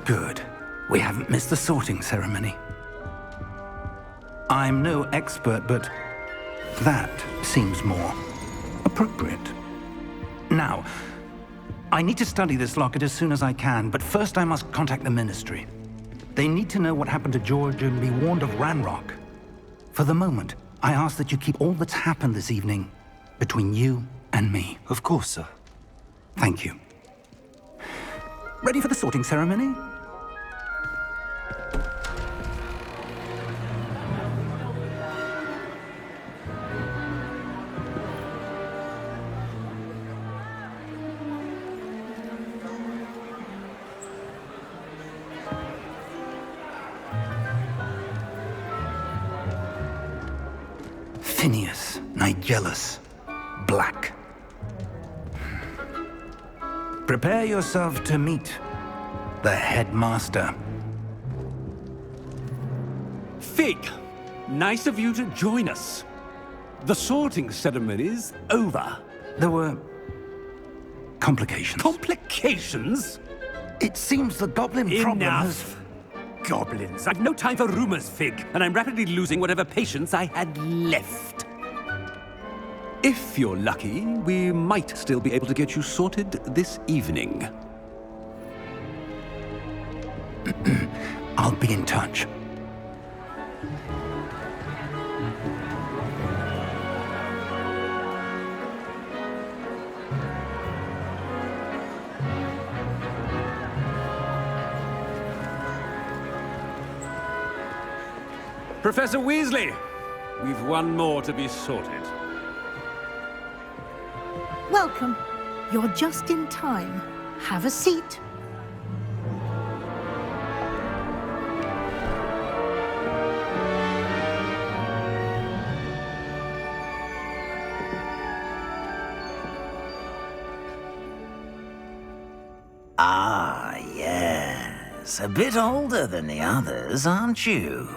Good. We haven't missed the sorting ceremony. I'm no expert, but that seems more appropriate. Now, I need to study this locket as soon as I can, but first I must contact the Ministry. They need to know what happened to George and be warned of Ranrock. For the moment, I ask that you keep all that's happened this evening between you and me. Of course, sir. Thank you. Ready for the sorting ceremony? Phineas, Nigellus, Black. Prepare yourself to meet the headmaster. Fig, nice of you to join us. The sorting ceremony's over. There were complications. Complications? It seems the goblin problem has... Enough! Goblins. I've no time for rumors, Fig, and I'm rapidly losing whatever patience I had left. If you're lucky, we might still be able to get you sorted this evening. I'll be in touch. Professor Weasley, we've one more to be sorted. Welcome. You're just in time. Have a seat. Ah, yes. A bit older than the others, aren't you?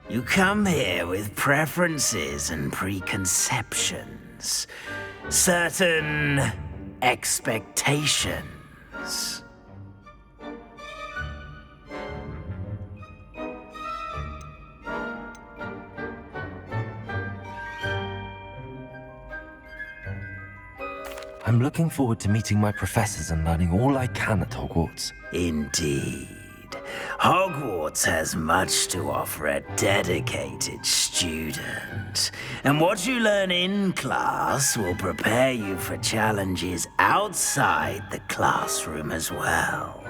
You come here with preferences and preconceptions. Certain expectations. I'm looking forward to meeting my professors and learning all I can at Hogwarts. Indeed. Hogwarts has much to offer a dedicated student. And what you learn in class will prepare you for challenges outside the classroom as well.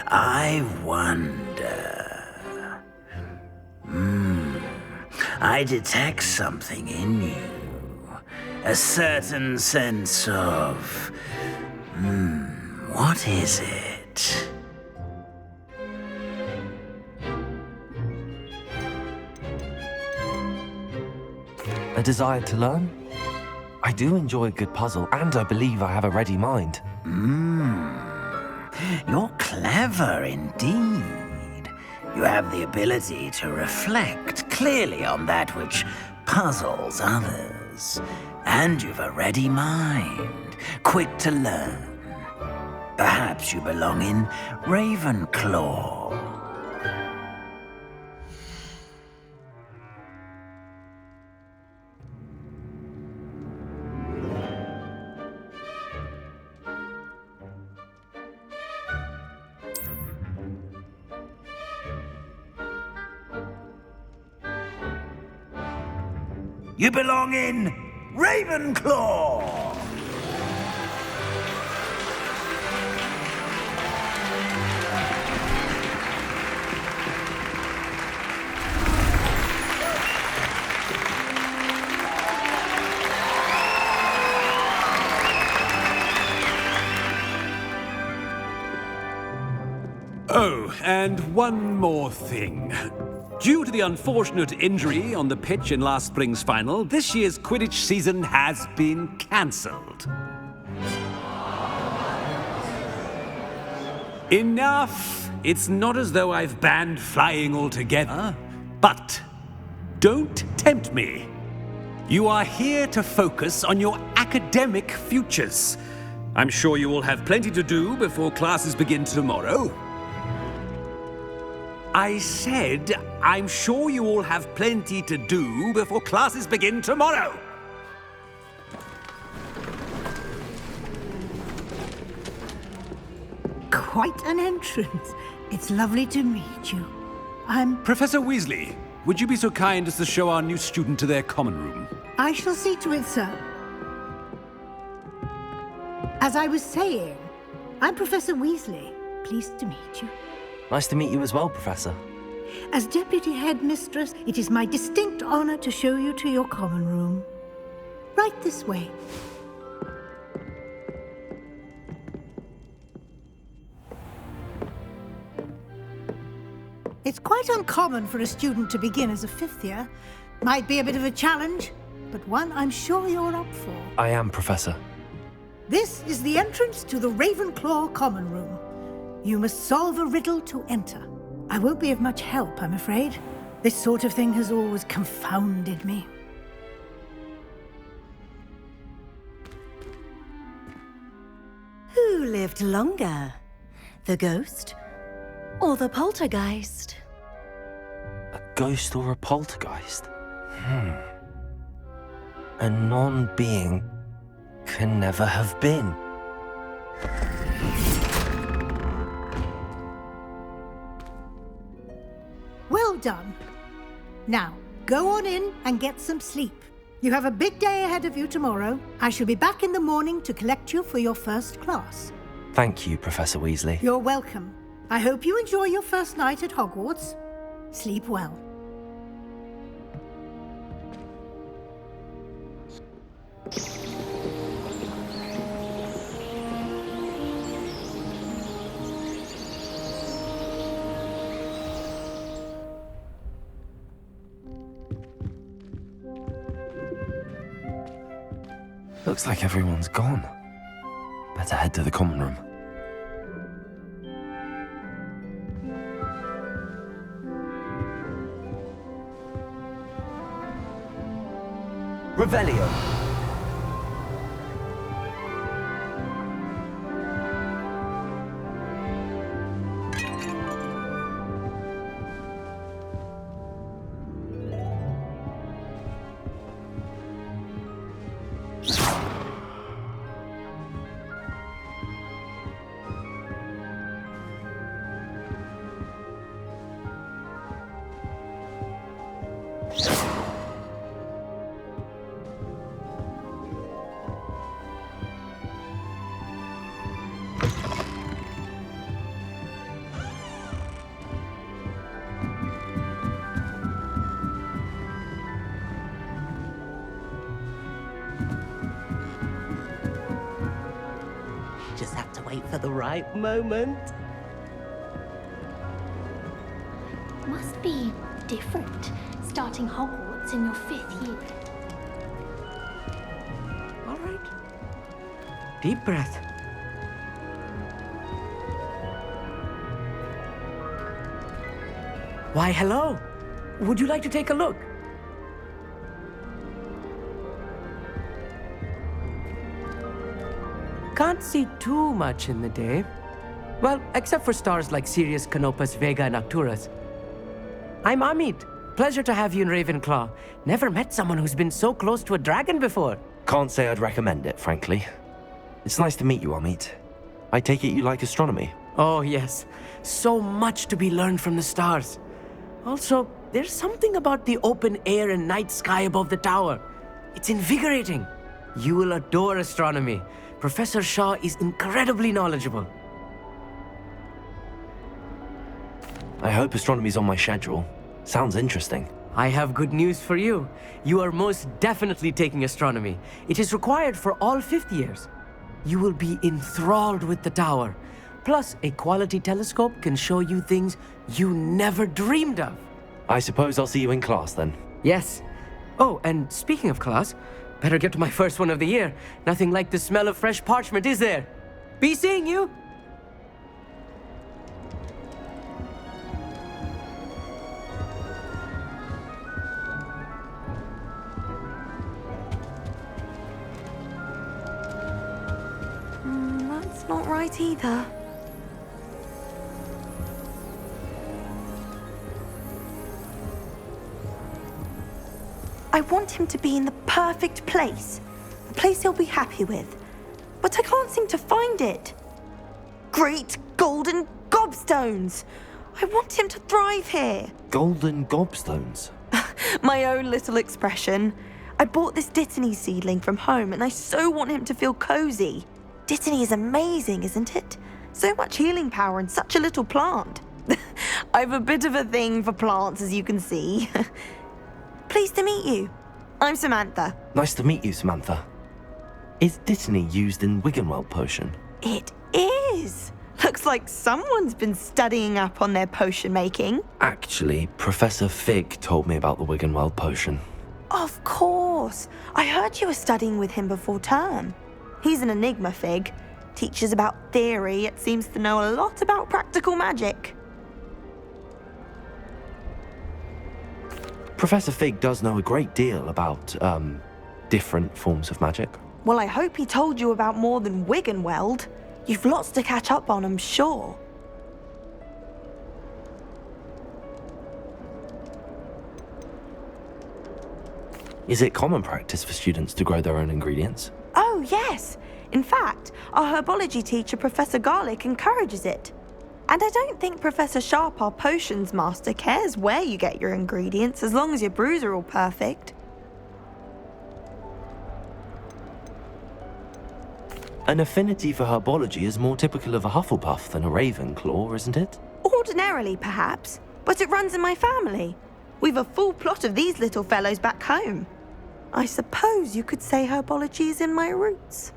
I wonder... I detect something in you. A certain sense of... what is it? A desire to learn? I do enjoy a good puzzle, and I believe I have a ready mind. You're clever indeed. You have the ability to reflect clearly on that which puzzles others. And you've a ready mind, quick to learn. Perhaps you belong in Ravenclaw. You belong in Ravenclaw! Oh, and one more thing. Due to the unfortunate injury on the pitch in last spring's final, this year's Quidditch season has been cancelled. Enough! It's not as though I've banned flying altogether, but don't tempt me. You are here to focus on your academic futures. I'm sure you all have plenty to do before classes begin tomorrow. I said, I'm sure you all have plenty to do before classes begin tomorrow. Quite an entrance. It's lovely to meet you. I'm... Professor Weasley, would you be so kind as to show our new student to their common room? I shall see to it, sir. As I was saying, I'm Professor Weasley. Pleased to meet you. Nice to meet you as well, Professor. As Deputy Headmistress, it is my distinct honor to show you to your common room. Right this way. It's quite uncommon for a student to begin as a fifth year. Might be a bit of a challenge, but one I'm sure you're up for. I am, Professor. This is the entrance to the Ravenclaw common room. You must solve a riddle to enter. I won't be of much help, I'm afraid. This sort of thing has always confounded me. Who lived longer? The ghost or the poltergeist? A ghost or a poltergeist? A non-being can never have been. Well done. Now, go on in and get some sleep. You have a big day ahead of you tomorrow. I shall be back in the morning to collect you for your first class. Thank you, Professor Weasley. You're welcome. I hope you enjoy your first night at Hogwarts. Sleep well. Looks like everyone's gone. Better head to the common room. Revelio. Just have to wait for the right moment. Must be different, starting Hogwarts in your 5th year. All right. Deep breath. Why, hello. Would you like to take a look? Can't see too much in the day. Well, except for stars like Sirius, Canopus, Vega, and Arcturus. I'm Amit. Pleasure to have you in Ravenclaw. Never met someone who's been so close to a dragon before. Can't say I'd recommend it, frankly. It's nice to meet you, Amit. I take it you like astronomy. Oh, yes. So much to be learned from the stars. Also, there's something about the open air and night sky above the tower. It's invigorating. You will adore astronomy. Professor Shaw is incredibly knowledgeable. I hope astronomy's on my schedule. Sounds interesting. I have good news for you. You are most definitely taking astronomy. It is required for all 5th years. You will be enthralled with the tower. Plus, a quality telescope can show you things you never dreamed of. I suppose I'll see you in class then. Yes. Oh, and speaking of class, better get to my first one of the year. Nothing like the smell of fresh parchment, is there? Be seeing you! That's not right either. I want him to be in the perfect place. A place he'll be happy with. But I can't seem to find it. Great golden gobstones! I want him to thrive here. Golden gobstones? My own little expression. I bought this Dittany seedling from home and I so want him to feel cozy. Dittany is amazing, isn't it? So much healing power in such a little plant. I've a bit of a thing for plants, as you can see. Pleased to meet you. I'm Samantha. Nice to meet you, Samantha. Is Dittany used in Wiggenweld potion? It is. Looks like someone's been studying up on their potion making. Actually, Professor Fig told me about the Wiggenweld potion. Of course. I heard you were studying with him before term. He's an enigma, Fig. Teaches about theory, yet seems to know a lot about practical magic. Professor Fig does know a great deal about, different forms of magic. Well, I hope he told you about more than Wiggenweld. You've lots to catch up on, I'm sure. Is it common practice for students to grow their own ingredients? Oh, yes. In fact, our herbology teacher, Professor Garlick, encourages it. And I don't think Professor Sharp, our potions master, cares where you get your ingredients as long as your brews are all perfect. An affinity for herbology is more typical of a Hufflepuff than a Ravenclaw, isn't it? Ordinarily, perhaps, but it runs in my family. We've a full plot of these little fellows back home. I suppose you could say herbology is in my roots.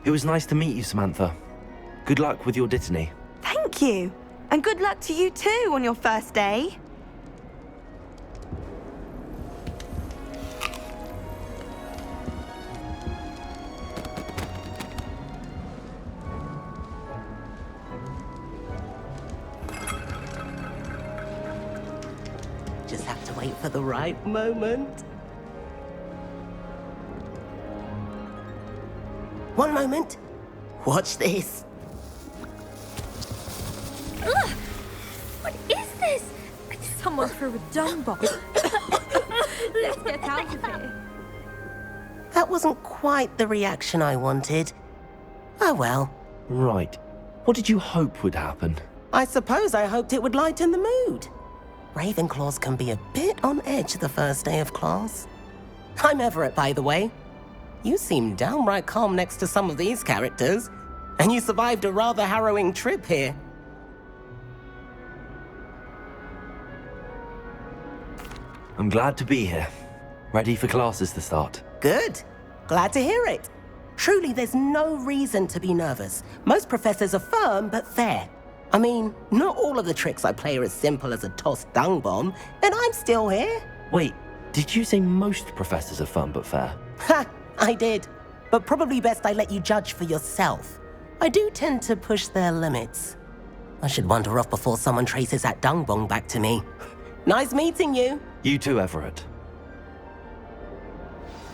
It was nice to meet you, Samantha. Good luck with your Dittany. Thank you. And good luck to you too on your first day. Just have to wait for the right moment. One moment. Watch this. Ugh! What is this? Someone threw a dung bomb. Let's get out of here. That wasn't quite the reaction I wanted. Oh well. Right. What did you hope would happen? I suppose I hoped it would lighten the mood. Ravenclaws can be a bit on edge the first day of class. I'm Everett, by the way. You seem downright calm next to some of these characters, and you survived a rather harrowing trip here. I'm glad to be here. Ready for classes to start. Good. Glad to hear it. Truly, there's no reason to be nervous. Most professors are firm but fair. I mean, not all of the tricks I play are as simple as a tossed dung bomb, and I'm still here. Wait, did you say most professors are fun but fair? Ha! I did. But probably best I let you judge for yourself. I do tend to push their limits. I should wander off before someone traces that dung bomb back to me. Nice meeting you. You too, Everett.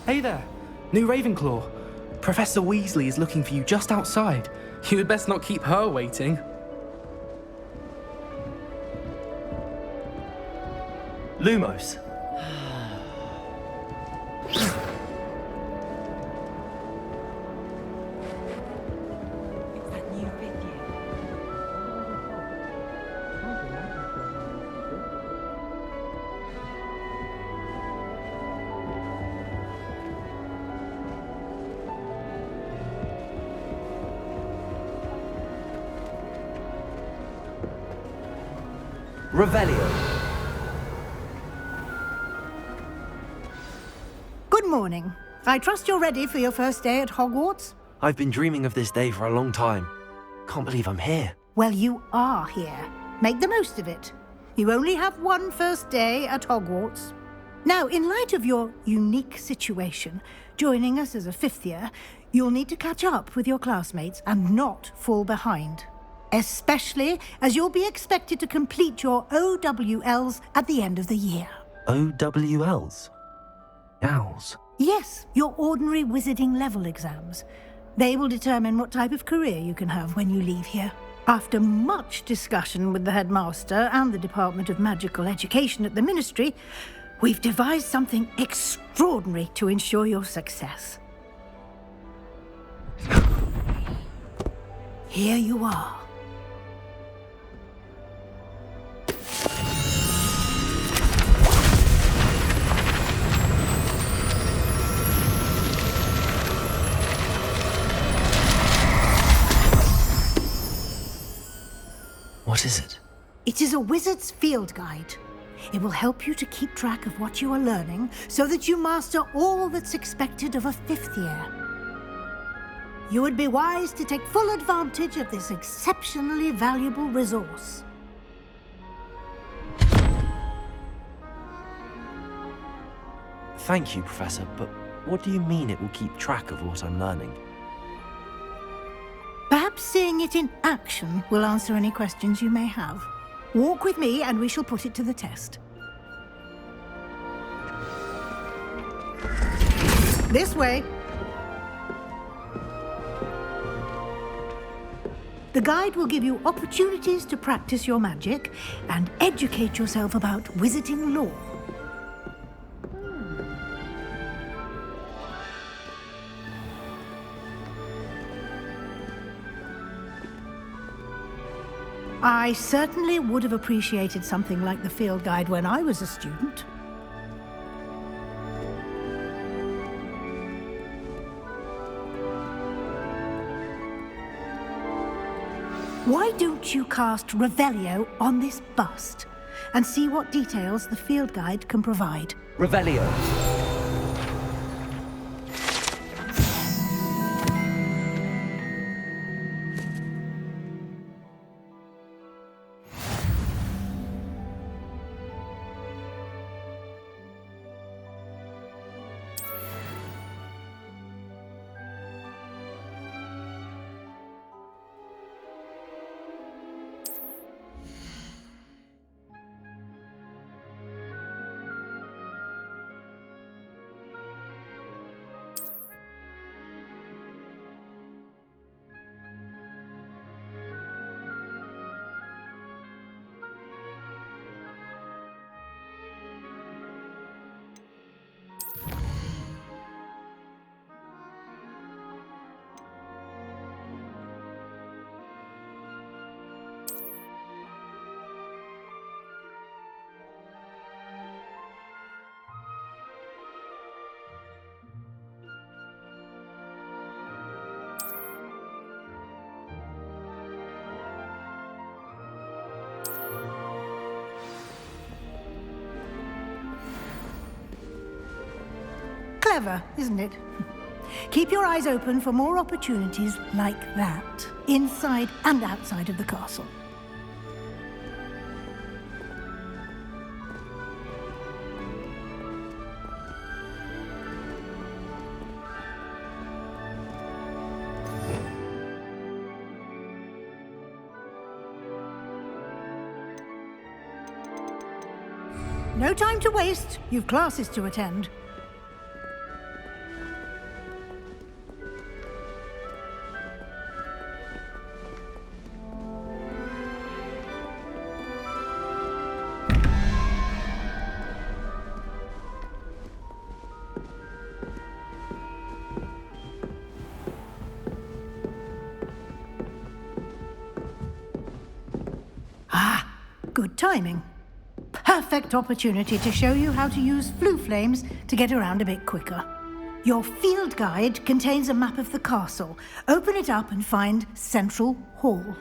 Hey there, new Ravenclaw. Professor Weasley is looking for you just outside. You had best not keep her waiting. Lumos. Revelio. Good morning. I trust you're ready for your first day at Hogwarts? I've been dreaming of this day for a long time. Can't believe I'm here. Well, you are here. Make the most of it. You only have one first day at Hogwarts. Now, in light of your unique situation, joining us as a fifth year, you'll need to catch up with your classmates and not fall behind. Especially as you'll be expected to complete your OWLs at the end of the year. OWLs? Owls? Yes, your ordinary wizarding level exams. They will determine what type of career you can have when you leave here. After much discussion with the headmaster and the Department of Magical Education at the Ministry, we've devised something extraordinary to ensure your success. Here you are. What is it? It is a wizard's field guide. It will help you to keep track of what you are learning so that you master all that's expected of a 5th year. You would be wise to take full advantage of this exceptionally valuable resource. Thank you, Professor, but what do you mean it will keep track of what I'm learning? Perhaps seeing it in action will answer any questions you may have. Walk with me and we shall put it to the test. This way. The guide will give you opportunities to practice your magic and educate yourself about wizarding lore. I certainly would have appreciated something like the field guide when I was a student. Why don't you cast Revelio on this bust and see what details the field guide can provide? Revelio. Clever, isn't it? Keep your eyes open for more opportunities like that, inside and outside of the castle. No time to waste. You've classes to attend. Good timing. Perfect opportunity to show you how to use flue flames to get around a bit quicker. Your field guide contains a map of the castle. Open it up and find Central Hall.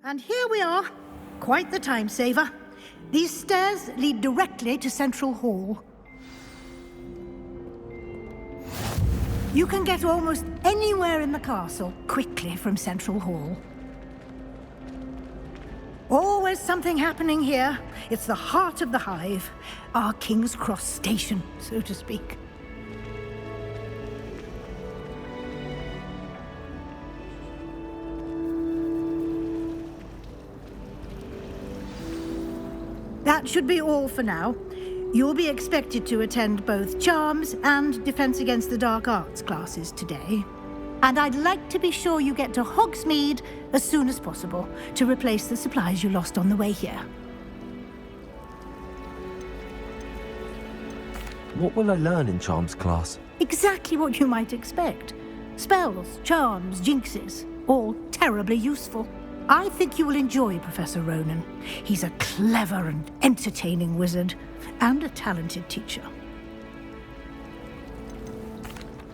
And here we are. Quite the time saver. These stairs lead directly to Central Hall. You can get almost anywhere in the castle quickly from Central Hall. Always something happening here. It's the heart of the hive. Our King's Cross station, so to speak. That should be all for now. You'll be expected to attend both Charms and Defense Against the Dark Arts classes today. And I'd like to be sure you get to Hogsmeade as soon as possible to replace the supplies you lost on the way here. What will I learn in Charms class? Exactly what you might expect. Spells, charms, jinxes, all terribly useful. I think you will enjoy Professor Ronan. He's a clever and entertaining wizard, and a talented teacher.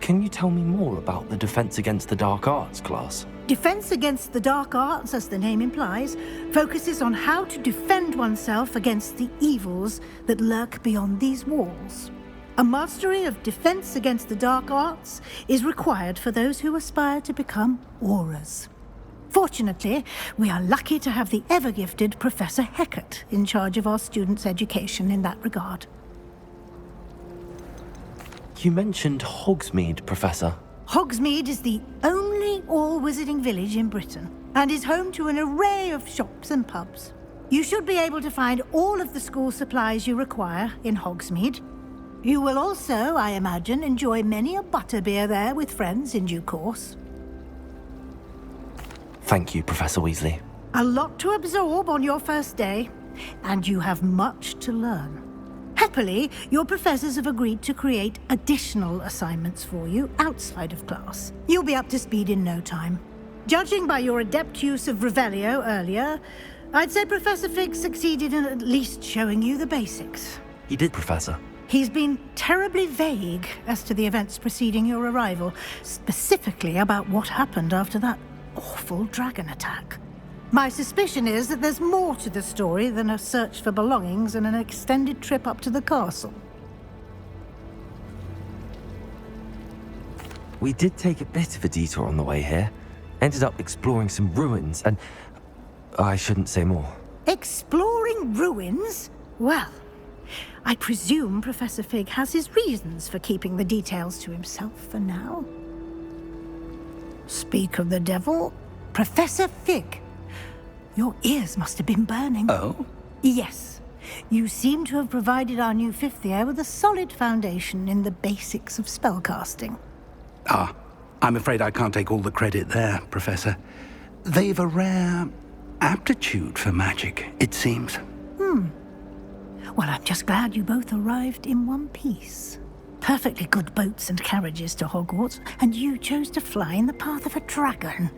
Can you tell me more about the Defense Against the Dark Arts class? Defense Against the Dark Arts, as the name implies, focuses on how to defend oneself against the evils that lurk beyond these walls. A mastery of Defense Against the Dark Arts is required for those who aspire to become auras. Fortunately, we are lucky to have the ever-gifted Professor Hecat in charge of our students' education in that regard. You mentioned Hogsmeade, Professor. Hogsmeade is the only all-wizarding village in Britain and is home to an array of shops and pubs. You should be able to find all of the school supplies you require in Hogsmeade. You will also, I imagine, enjoy many a butterbeer there with friends in due course. Thank you, Professor Weasley. A lot to absorb on your first day, and you have much to learn. Happily, your professors have agreed to create additional assignments for you outside of class. You'll be up to speed in no time. Judging by your adept use of Revelio earlier, I'd say Professor Fig succeeded in at least showing you the basics. He did, Professor. He's been terribly vague as to the events preceding your arrival, specifically about what happened after that awful dragon attack. My suspicion is that there's more to the story than a search for belongings and an extended trip up to the castle. We did take a bit of a detour on the way here. Ended up exploring some ruins and... I shouldn't say more. Exploring ruins? Well, I presume Professor Fig has his reasons for keeping the details to himself for now. Speak of the devil, Professor Fig. Your ears must have been burning. Oh? Yes. You seem to have provided our new fifth year with a solid foundation in the basics of spellcasting. Ah, I'm afraid I can't take all the credit there, Professor. They've a rare aptitude for magic, it seems. Well, I'm just glad you both arrived in one piece. Perfectly good boats and carriages to Hogwarts, and you chose to fly in the path of a dragon.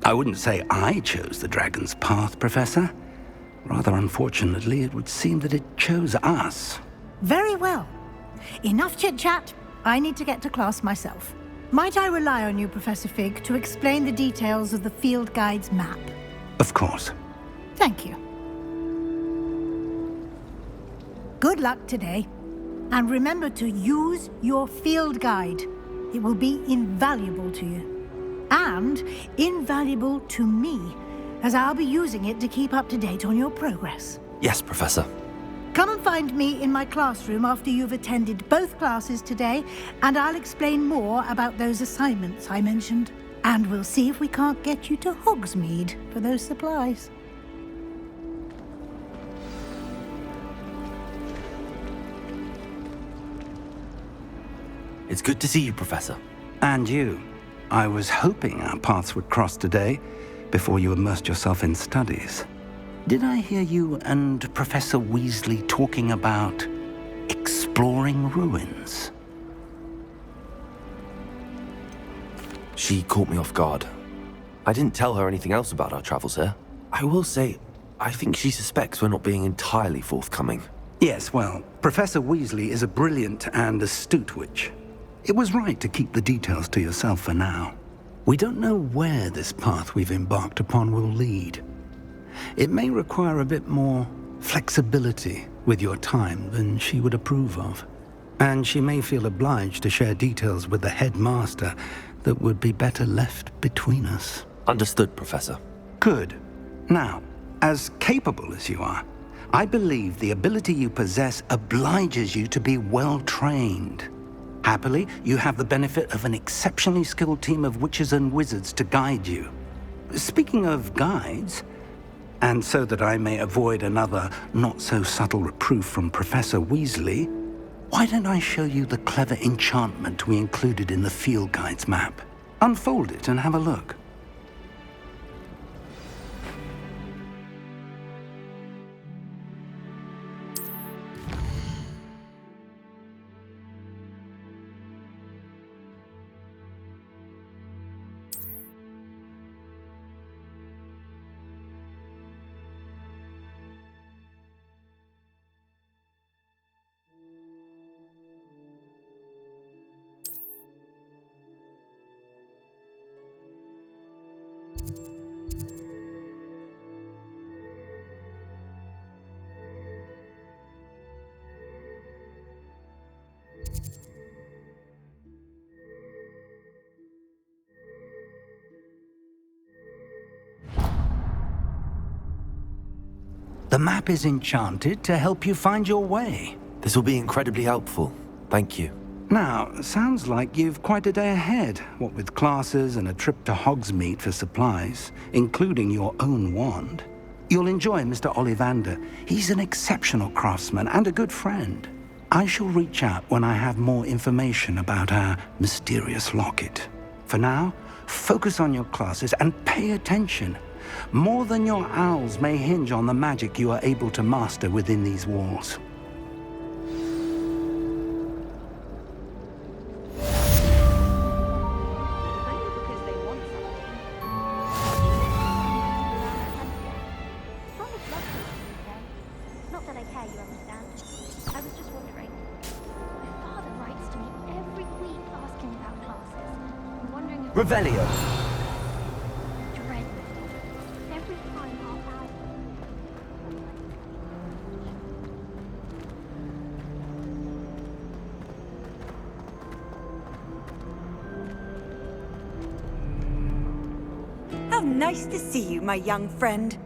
I wouldn't say I chose the dragon's path, Professor. Rather unfortunately, it would seem that it chose us. Very well. Enough chit-chat. I need to get to class myself. Might I rely on you, Professor Fig, to explain the details of the field guide's map? Of course. Thank you. Good luck today. And remember to use your field guide. It will be invaluable to you. And invaluable to me, as I'll be using it to keep up to date on your progress. Yes, Professor. Come and find me in my classroom after you've attended both classes today, and I'll explain more about those assignments I mentioned. And we'll see if we can't get you to Hogsmeade for those supplies. It's good to see you, Professor. And you. I was hoping our paths would cross today, before you immersed yourself in studies. Did I hear you and Professor Weasley talking about exploring ruins? She caught me off guard. I didn't tell her anything else about our travels here. I will say, I think she suspects we're not being entirely forthcoming. Yes, well, Professor Weasley is a brilliant and astute witch. It was right to keep the details to yourself for now. We don't know where this path we've embarked upon will lead. It may require a bit more flexibility with your time than she would approve of. And she may feel obliged to share details with the headmaster that would be better left between us. Understood, Professor. Good. Now, as capable as you are, I believe the ability you possess obliges you to be well trained. Happily, you have the benefit of an exceptionally skilled team of witches and wizards to guide you. Speaking of guides, and so that I may avoid another not-so-subtle reproof from Professor Weasley, why don't I show you the clever enchantment we included in the field guide's map? Unfold it and have a look. The map is enchanted to help you find your way. This will be incredibly helpful. Thank you. Now, sounds like you've quite a day ahead, what with classes and a trip to Hogsmeade for supplies, including your own wand. You'll enjoy Mr. Ollivander. He's an exceptional craftsman and a good friend. I shall reach out when I have more information about our mysterious locket. For now, focus on your classes and pay attention. More than your owls may hinge on the magic you are able to master within these walls. Not that I care, you understand. I was just wondering. My father writes to me every week asking about classes. I'm wondering if... Revelio. Dreadful. Every time half hour. How nice to see you, my young friend.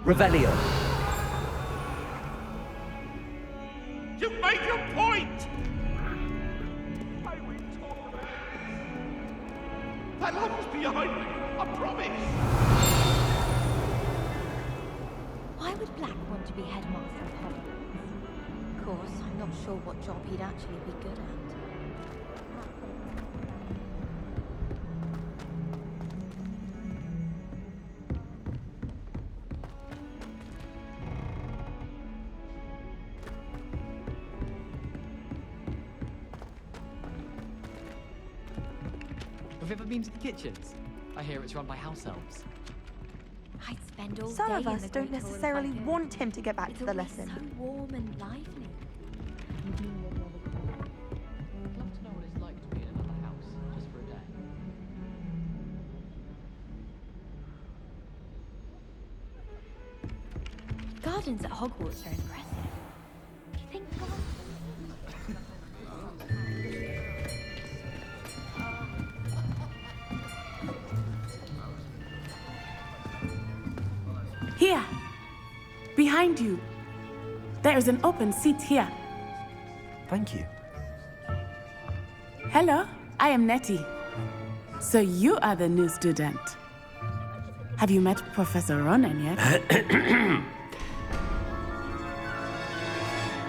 Revelio. You've made your point! I will talk about it. My love is behind me, I promise! Why would Black want to be headmaster of Hogwarts? Of course, I'm not sure what job he'd actually be good at. Have you ever been to the kitchens? I hear it's run by house elves. I'd spend all Some day of in us the don't Great Hall if I necessarily could. want him to get back It's to the always lesson. so warm and lively. I'd love to know what it's like to be in another house, just for a day. Gardens at Hogwarts are impressive. Do you think God... Here, behind you. There is an open seat here. Thank you. Hello, I am Nettie. So you are the new student. Have you met Professor Ronan yet?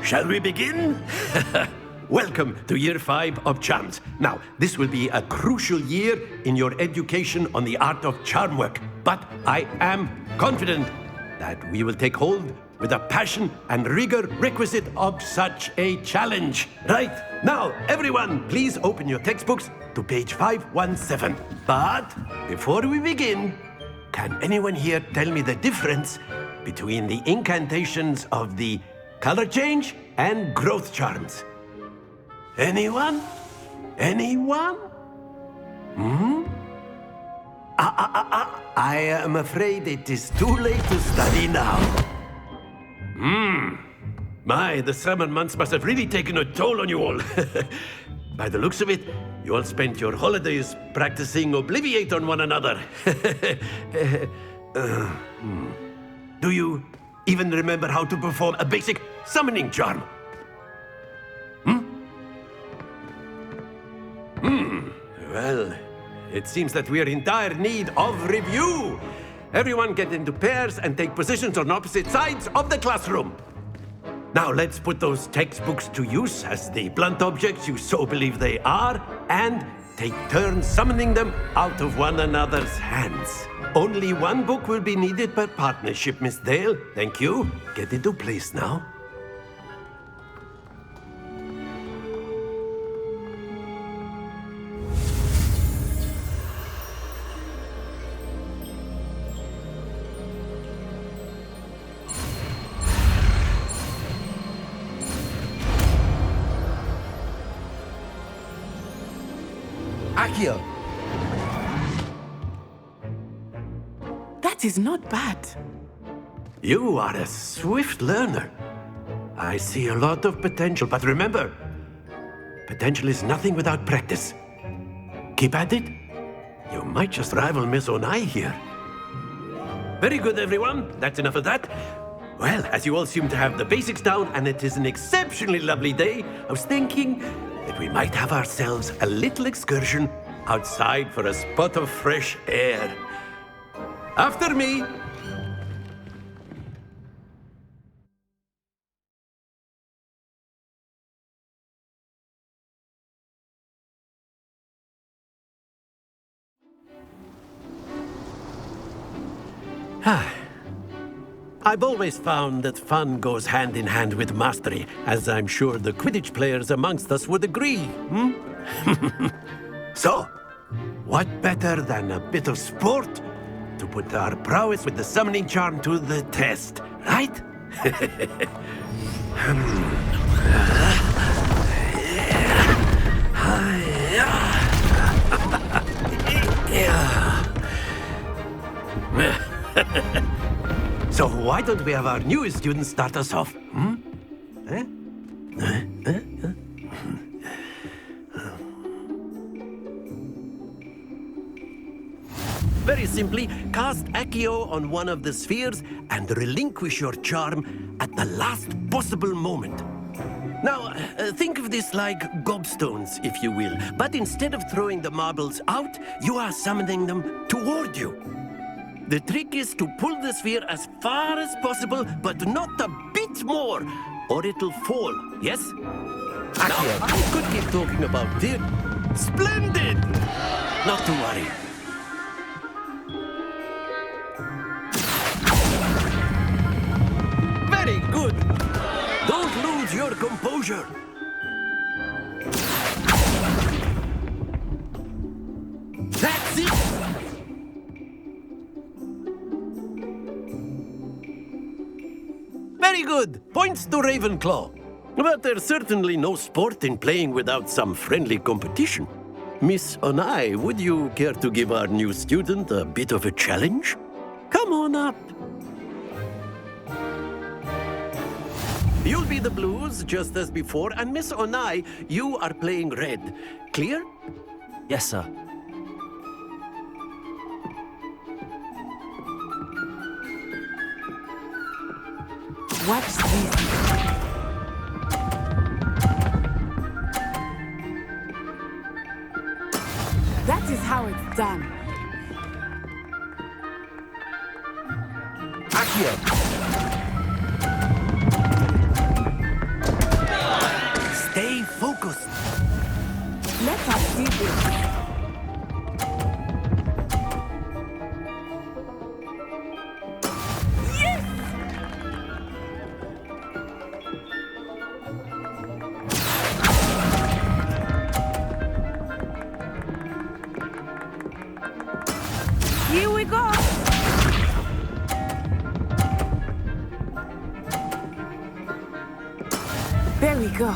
Shall we begin? Welcome to Year 5 of Charms. Now, this will be a crucial year in your education on the art of charm work, but I am confident that we will take hold with the passion and rigor requisite of such a challenge. Right, now, everyone, please open your textbooks to page 517. But before we begin, can anyone here tell me the difference between the incantations of the color change and growth charms? Anyone? Anyone? I am afraid it is too late to study now. My, the summer months must have really taken a toll on you all. By the looks of it, you all spent your holidays practicing Obliviate on one another. Do you even remember how to perform a basic summoning charm? Well, it seems that we are in dire need of review. Everyone get into pairs and take positions on opposite sides of the classroom. Now let's put those textbooks to use as the blunt objects you so believe they are, and take turns summoning them out of one another's hands. Only one book will be needed per partnership, Miss Dale. Thank you. Get into place now. Accio! That is not bad. You are a swift learner. I see a lot of potential, but remember, potential is nothing without practice. Keep at it. You might just rival Miss Onai here. Very good, everyone. That's enough of that. Well, as you all seem to have the basics down, and it is an exceptionally lovely day, I was thinking that we might have ourselves a little excursion outside for a spot of fresh air. After me. I've always found that fun goes hand in hand with mastery, as I'm sure the Quidditch players amongst us would agree. So, what better than a bit of sport to put our prowess with the summoning charm to the test, right? So why don't we have our newest student start us off? Very simply cast Accio on one of the spheres and relinquish your charm at the last possible moment. Now, think of this like gobstones, if you will, but instead of throwing the marbles out, you are summoning them toward you. The trick is to pull the sphere as far as possible, but not a bit more, or it'll fall, yes? Now, I could keep talking about this. Splendid! Not to worry. Very good! Don't lose your composure. That's it! Very good! Points to Ravenclaw. But there's certainly no sport in playing without some friendly competition. Miss Onai, would you care to give our new student a bit of a challenge? Come on up. You'll be the blues, just as before, and Miss Onai, you are playing red. Clear? Yes, sir. Watch this. That is how it's done. Accio! Stay focused. Let us see this. Here we go. There we go.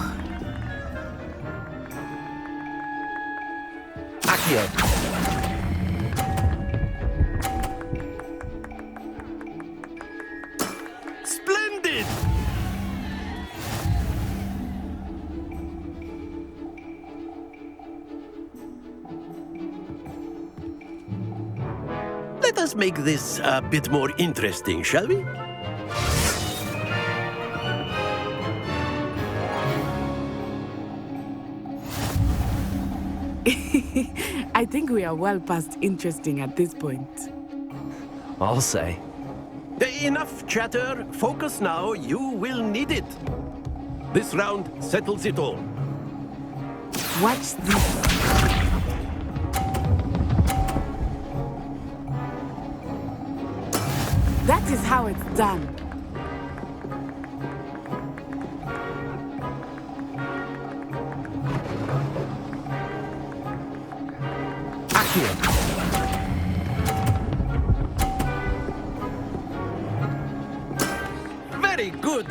Accio! Splendid! Let us make this a bit more interesting, shall we? I think we are well past interesting at this point. I'll say. Enough chatter. Focus now. You will need it. This round settles it all. Watch this. That is how it's done. Accio! Very good.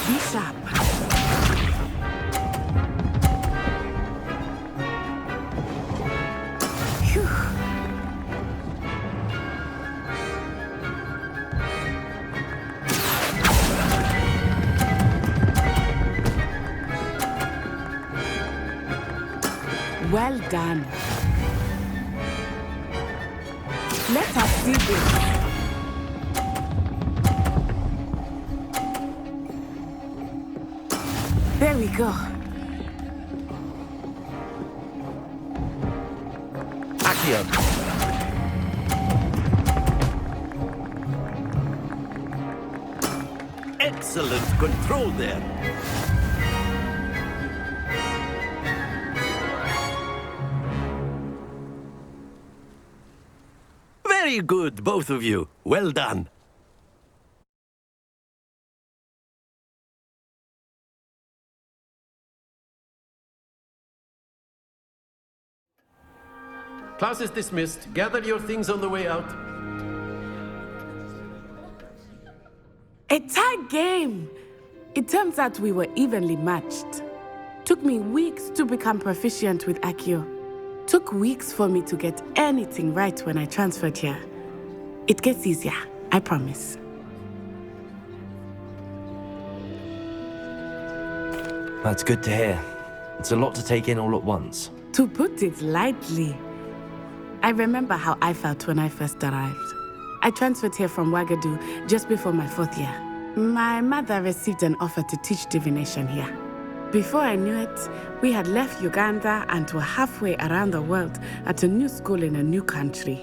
Be sharp. Phew. Well done. Let us see this. There we go. Accio! Excellent control there. Very good, both of you. Well done. Class is dismissed. Gather your things on the way out. A tight game. It turns out we were evenly matched. Took me weeks to become proficient with Accio. Took weeks for me to get anything right when I transferred here. It gets easier, I promise. That's good to hear. It's a lot to take in all at once. To put it lightly, I remember how I felt when I first arrived. I transferred here from Wagadu just before my 4th year. My mother received an offer to teach divination here. Before I knew it, we had left Uganda and were halfway around the world at a new school in a new country.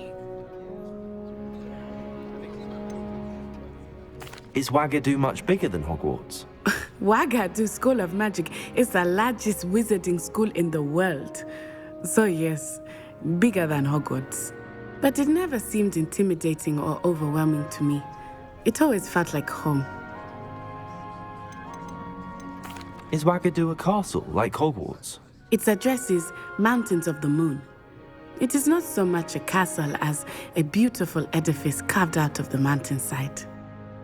Is Wagadu much bigger than Hogwarts? Wagadu School of Magic is the largest wizarding school in the world. So yes, bigger than Hogwarts. But it never seemed intimidating or overwhelming to me. It always felt like home. Is Wagadu a castle, like Hogwarts? Its address is Mountains of the Moon. It is not so much a castle as a beautiful edifice carved out of the mountainside.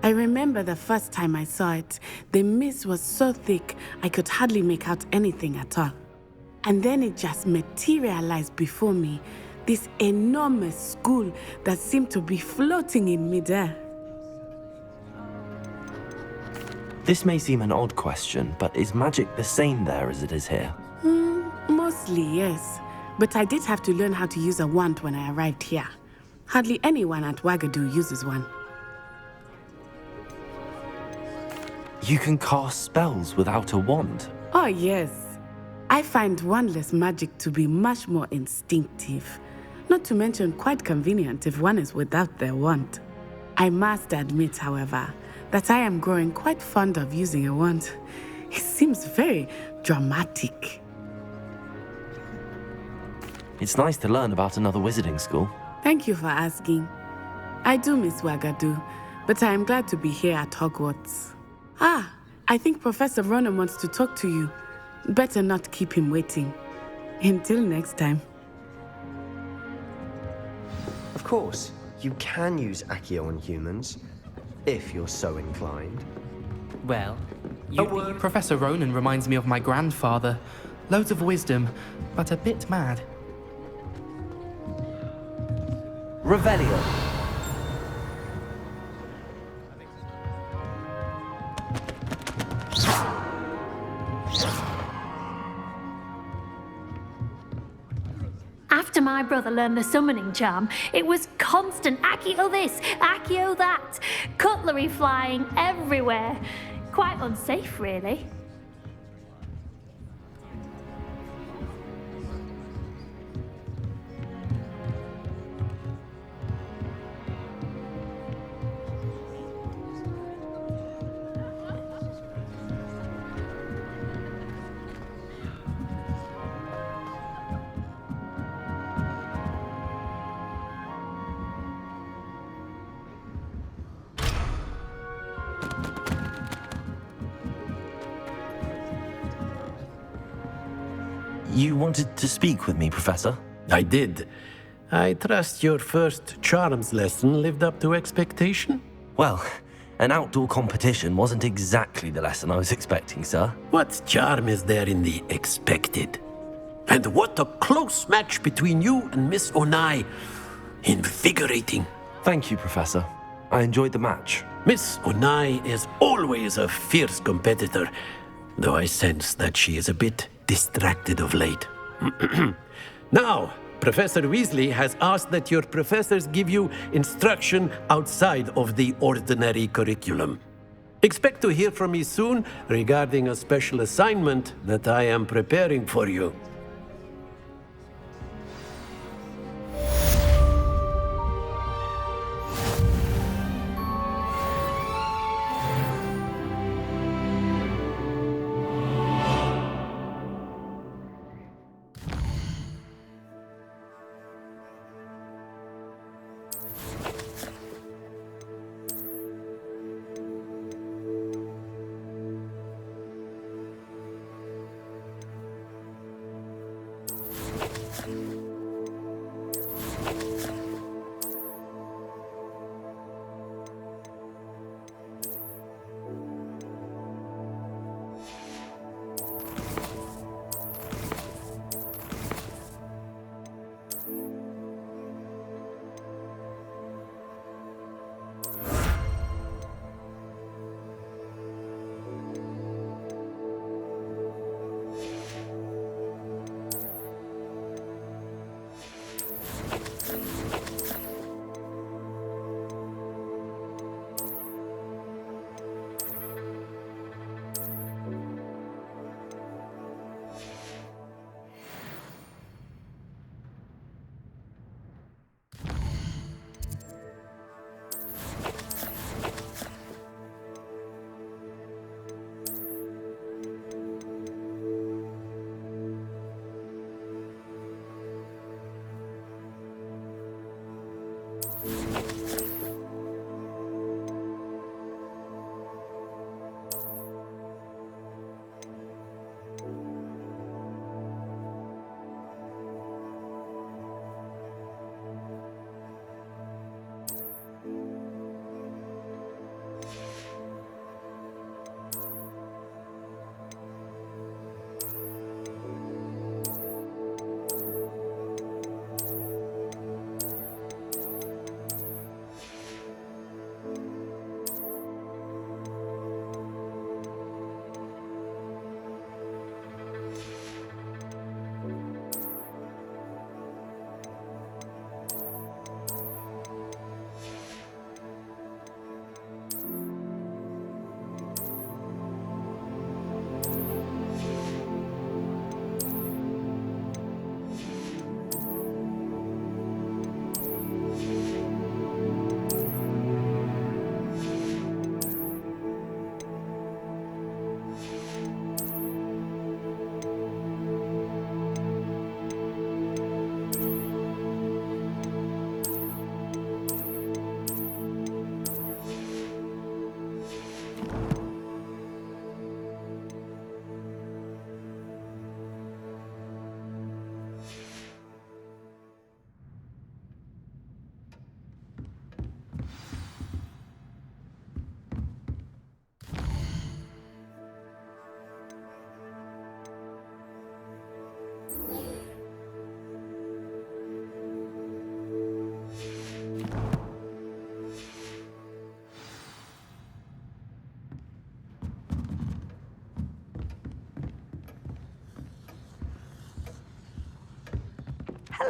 I remember the first time I saw it, the mist was so thick I could hardly make out anything at all. And then it just materialized before me, this enormous school that seemed to be floating in midair. This may seem an odd question, but is magic the same there as it is here? Mostly, yes. But I did have to learn how to use a wand when I arrived here. Hardly anyone at Wagadu uses one. You can cast spells without a wand? Oh, yes. I find wandless magic to be much more instinctive. Not to mention quite convenient if one is without their wand. I must admit, however, that I am growing quite fond of using a wand. It seems very dramatic. It's nice to learn about another wizarding school. Thank you for asking. I do miss Wagadu, but I am glad to be here at Hogwarts. Ah, I think Professor Ronan wants to talk to you. Better not keep him waiting. Until next time. Of course, you can use Accio on humans, if you're so inclined. Well, Professor Ronan reminds me of my grandfather. Loads of wisdom, but a bit mad. Revelio. After my brother learned the summoning charm, it was constant Accio this, Accio that. Cutlery flying everywhere. Quite unsafe, really. You wanted to speak with me, Professor? I did. I trust your first charms lesson lived up to expectation? Well, an outdoor competition wasn't exactly the lesson I was expecting, sir. What charm is there in the expected? And what a close match between you and Miss Onai. Invigorating. Thank you, Professor. I enjoyed the match. Miss Onai is always a fierce competitor, though I sense that she is a bit distracted of late. Now, Professor Weasley has asked that your professors give you instruction outside of the ordinary curriculum. Expect to hear from me soon regarding a special assignment that I am preparing for you.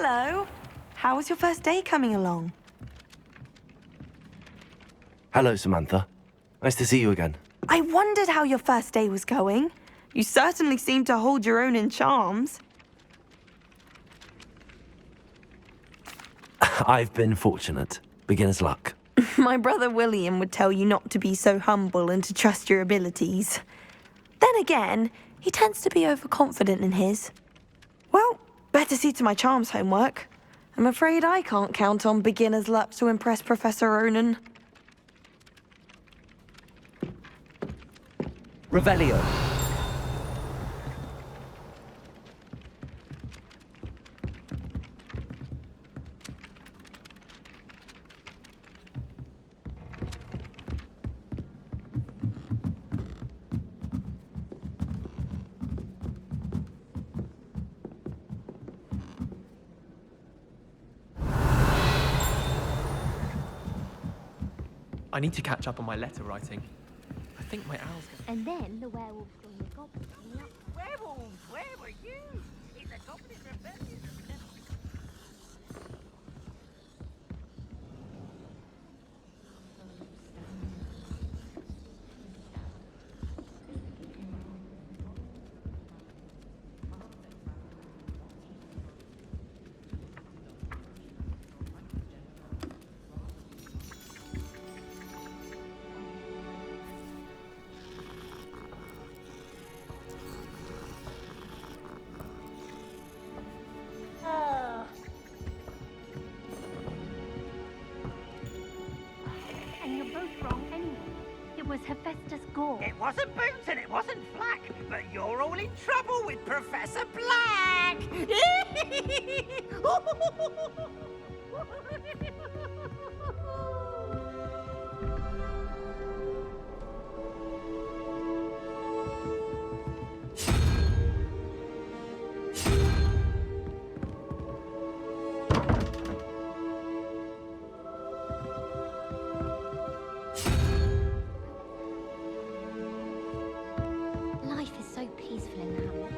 Hello. How was your first day coming along? Hello, Samantha. Nice to see you again. I wondered how your first day was going. You certainly seem to hold your own in charms. I've been fortunate. Beginner's luck. My brother William would tell you not to be so humble and to trust your abilities. Then again, he tends to be overconfident in his. Well, better see to my charms homework. I'm afraid I can't count on beginner's luck to impress Professor Ronan. Revelio. I need to catch up on my letter writing. I think my owl's And then the werewolves join the goblins in the upper. Werewolves, where were you? It's a goblin rebellion. And you're both wrong anyway. It was Hephaestus Gore. It wasn't Boots and it wasn't Flack, but you're all in trouble with Professor Black. Life is so peaceful in the hamlet.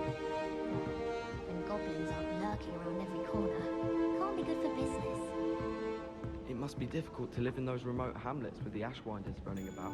And goblins are lurking around every corner. Can't be good for business. It must be difficult to live in those remote hamlets with the Ashwinders running about.